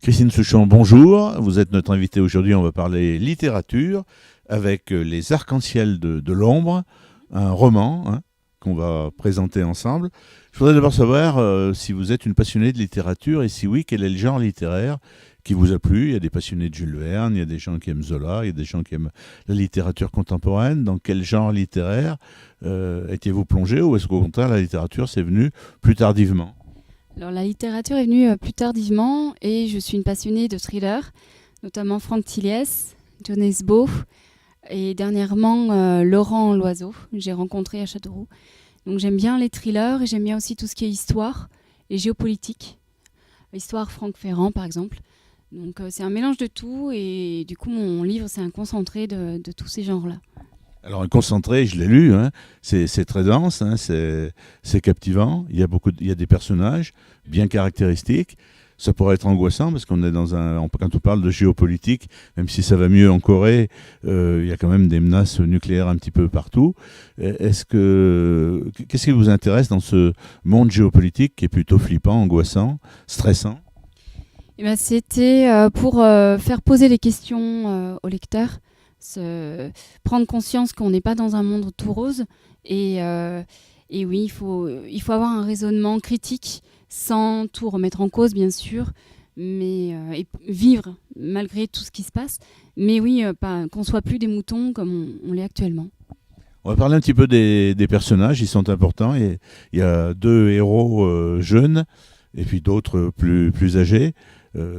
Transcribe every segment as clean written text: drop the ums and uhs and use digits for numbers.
Christine Souchon, bonjour. Vous êtes notre invitée aujourd'hui. On va parler littérature avec Les Arcs-en-Ciel de l'ombre, un roman qu'on va présenter ensemble. Je voudrais d'abord savoir si vous êtes une passionnée de littérature et si oui, quel est le genre littéraire qui vous a plu. Il y a des passionnés de Jules Verne, il y a des gens qui aiment Zola, il y a des gens qui aiment la littérature contemporaine. Dans quel genre littéraire étiez-vous plongé ou est-ce qu'au contraire la littérature c'est venu plus tardivement ? Alors, la littérature est venue plus tardivement et je suis une passionnée de thrillers, notamment Franck Tilliès, John Esbo et dernièrement Laurent Loiseau, que j'ai rencontré à Châteauroux. Donc j'aime bien les thrillers et j'aime bien aussi tout ce qui est histoire et géopolitique. Histoire Franck Ferrand par exemple. Donc c'est un mélange de tout et du coup mon livre c'est un concentré de tous ces genres-là. Alors un concentré, je l'ai lu, c'est très dense, c'est captivant, il y a des personnages bien caractéristiques. Ça pourrait être angoissant parce qu'on est quand on parle de géopolitique, même si ça va mieux en Corée, il y a quand même des menaces nucléaires un petit peu partout. Qu'est-ce qui vous intéresse dans ce monde géopolitique qui est plutôt flippant, angoissant, stressant ? C'était pour faire poser les questions aux lecteurs. Prendre conscience qu'on n'est pas dans un monde tout rose et oui, il faut avoir un raisonnement critique sans tout remettre en cause bien sûr, mais et vivre malgré tout ce qui se passe, mais oui, qu'on soit plus des moutons comme on l'est actuellement. On va parler un petit peu des personnages, ils sont importants. Il y a deux héros jeunes et puis d'autres plus âgés,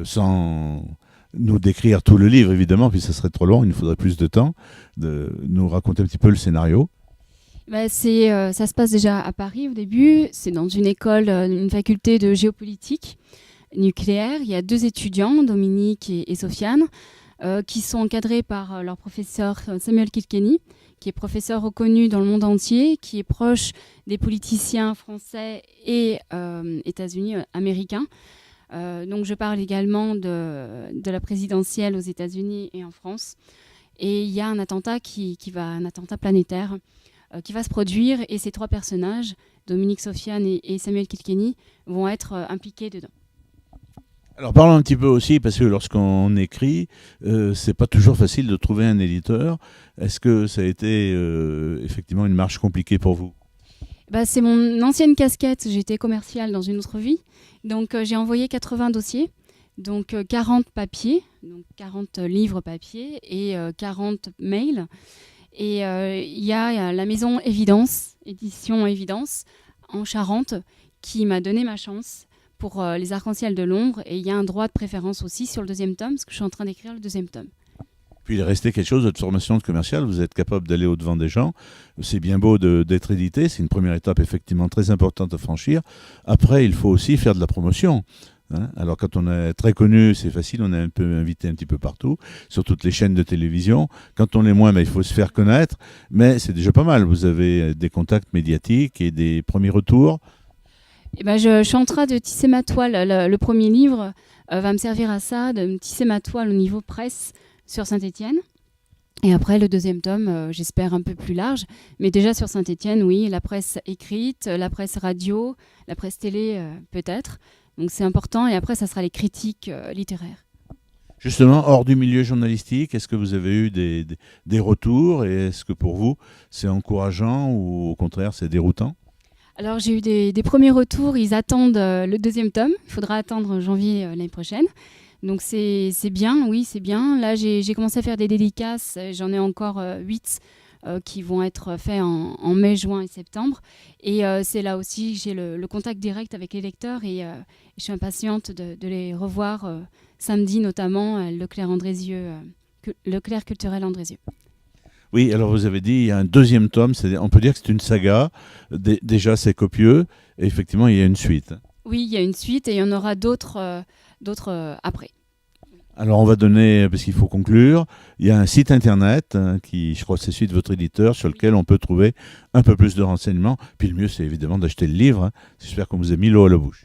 sans nous décrire tout le livre évidemment, puis ça serait trop long, il nous faudrait plus de temps, de nous raconter un petit peu le scénario. Ça se passe déjà à Paris au début, c'est dans une école, une faculté de géopolitique nucléaire. Il y a deux étudiants, Dominique et Sofiane, qui sont encadrés par leur professeur Samuel Kilkenny, qui est professeur reconnu dans le monde entier, qui est proche des politiciens français et États-Unis, américains. Donc je parle également de la présidentielle aux États-Unis et en France. Et il y a un attentat un attentat planétaire qui va se produire et ces trois personnages, Dominique, Sofiane et Samuel Kilkenny, vont être impliqués dedans. Alors parlons un petit peu aussi, parce que lorsqu'on écrit, c'est pas toujours facile de trouver un éditeur. Est-ce que ça a été effectivement une marche compliquée pour vous ? C'est mon ancienne casquette, j'étais commerciale dans une autre vie, donc j'ai envoyé 80 dossiers, donc 40 papiers, donc 40 livres papier et 40 mails. Et il y a la maison Évidence, édition Évidence, en Charente, qui m'a donné ma chance pour Les Arcs-en-Ciel de l'ombre. Et il y a un droit de préférence aussi sur le deuxième tome, parce que je suis en train d'écrire le deuxième tome. Puis il est resté quelque chose de votre formation de commercial, vous êtes capable d'aller au-devant des gens. C'est bien beau d'être édité, c'est une première étape effectivement très importante à franchir. Après, il faut aussi faire de la promotion. Alors quand on est très connu, c'est facile, on est un peu invité un petit peu partout, sur toutes les chaînes de télévision. Quand on l'est moins, il faut se faire connaître, mais c'est déjà pas mal. Vous avez des contacts médiatiques et des premiers retours. Je suis en train de tisser ma toile. Le premier livre va me servir à ça, de me tisser ma toile au niveau presse sur Saint-Étienne. Et après, le deuxième tome, j'espère un peu plus large. Mais déjà sur Saint-Étienne, oui, la presse écrite, la presse radio, la presse télé peut-être. Donc c'est important et après ça sera les critiques littéraires. Justement, hors du milieu journalistique, est-ce que vous avez eu des retours et est-ce que pour vous c'est encourageant ou au contraire c'est déroutant ? Alors j'ai eu des premiers retours, ils attendent le deuxième tome, il faudra attendre janvier l'année prochaine. Donc c'est bien, oui c'est bien. Là j'ai commencé à faire des dédicaces, j'en ai encore 8 qui vont être faits en mai, juin et septembre. Et c'est là aussi que j'ai le contact direct avec les lecteurs et je suis impatiente de les revoir samedi notamment, Leclerc Culturel Andrézieux. Oui, alors vous avez dit il y a un deuxième tome, on peut dire que c'est une saga, déjà c'est copieux, et effectivement il y a une suite. Oui, il y a une suite et il y en aura d'autres après. Alors on va donner, parce qu'il faut conclure, il y a un site internet qui, je crois que c'est celui de votre éditeur, sur lequel on peut trouver un peu plus de renseignements. Puis le mieux c'est évidemment d'acheter le livre, j'espère qu'on vous a mis l'eau à la bouche.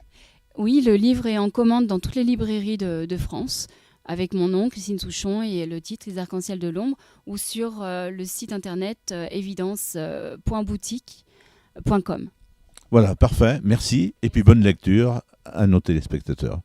Oui, le livre est en commande dans toutes les librairies de France, avec mon nom, Christine Souchon, et le titre Les Arcs-en-Ciel de l'ombre, ou sur le site internet évidence.boutique.com. Voilà, parfait, merci, et puis bonne lecture à nos téléspectateurs.